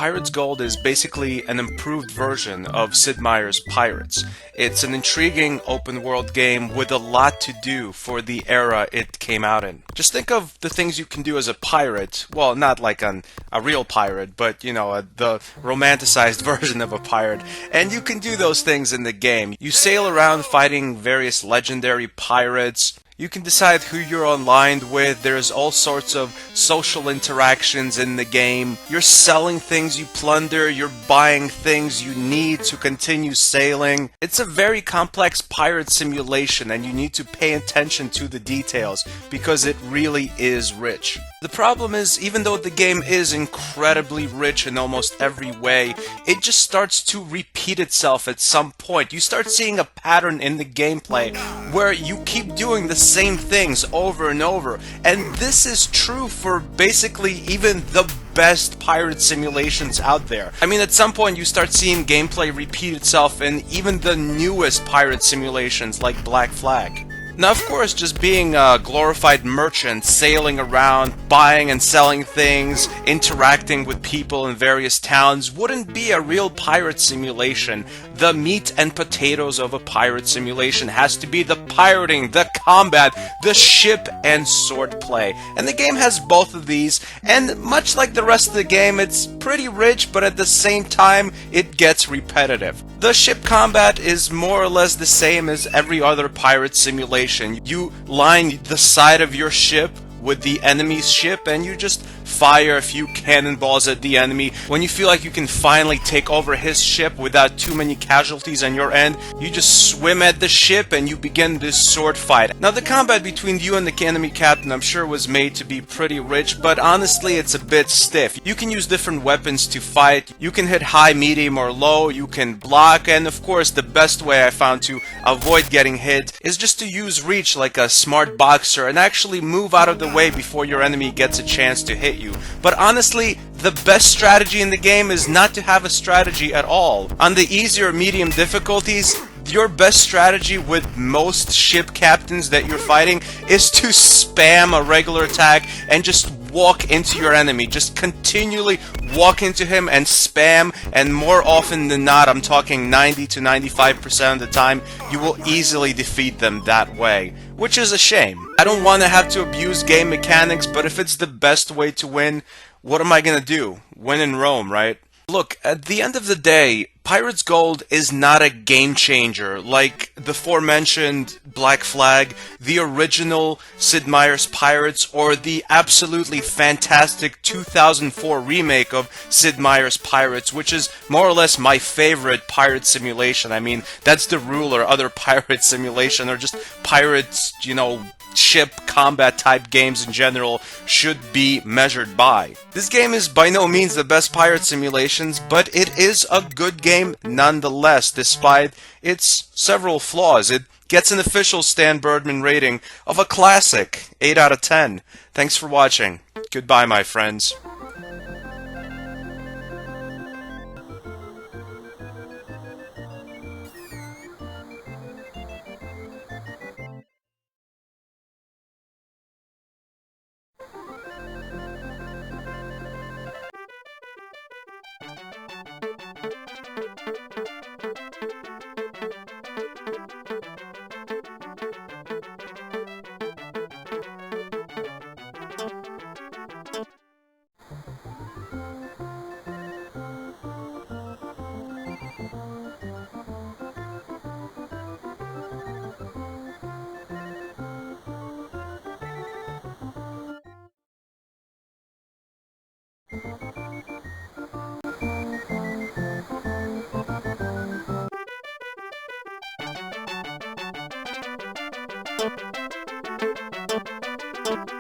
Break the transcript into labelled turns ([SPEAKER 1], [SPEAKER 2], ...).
[SPEAKER 1] Pirates Gold is basically an improved version of Sid Meier's Pirates. It's an intriguing open-world game with a lot to do for the era it came out in. Just think of the things you can do as a pirate. Well, not like a real pirate, but, you know, the romanticized version of a pirate. And you can do those things in the game. You sail around fighting various legendary pirates. You can decide who you're aligned with. There's all sorts of social interactions in the game. You're selling things you plunder. You're buying things you need to continue sailing. It's a very complex pirate simulation, and you need to pay attention to the details because it really is rich. The problem is, even though the game is incredibly rich in almost every way, it just starts to repeat itself at some point. You start seeing a pattern in the gameplay where you keep doing the same things over and over. And this is true for basically even the best pirate simulations out there. I mean, at some point you start seeing gameplay repeat itself in even the newest pirate simulations like Black Flag. Now, of course, just being a glorified merchant, sailing around, buying and selling things, interacting with people in various towns wouldn't be a real pirate simulation. The meat and potatoes of a pirate simulation has to be the pirating, the combat, the ship, and swordplay. And the game has both of these, and much like the rest of the game, it's pretty rich, but at the same time, it gets repetitive. The ship combat is more or less the same as every other pirate simulation. You line the side of your ship with the enemy's ship and you just fire a few cannonballs at the enemy. When you feel like you can finally take over his ship without too many casualties on your end, you just swim at the ship and you begin this sword fight. Now, the combat between you and the enemy captain, I'm sure, was made to be pretty rich, but honestly it's a bit stiff. You can use different weapons to fight. You can hit high, medium, or low. You can block, and of course the best way I found to avoid getting hit is just to use reach like a smart boxer and actually move out of the way before your enemy gets a chance to hit you. But honestly, the best strategy in the game is not to have a strategy at all. On the easy or medium difficulties, your best strategy with most ship captains that you're fighting is to spam a regular attack and just walk into your enemy. Just continually walk into him and spam, and more often than not, I'm talking 90 to 95% of the time, you will easily defeat them that way, which is a shame. I don't want to have to abuse game mechanics, but if it's the best way to win, what am I gonna do? Win in Rome, right? Look, at the end of the day, Pirates Gold is not a game changer like the aforementioned Black Flag, the original Sid Meier's Pirates, or the absolutely fantastic 2004 remake of Sid Meier's Pirates, which is more or less my favorite pirate simulation. I mean, that's the rule, or other pirate simulation, or just pirates, you know, ship combat type games in general should be measured by. This game is by no means the best pirate simulations, but it is a good game nonetheless, despite its several flaws. It gets an official stanburdman rating of a classic 8 out of 10. Thanks for watching. Goodbye, my friends.
[SPEAKER 2] You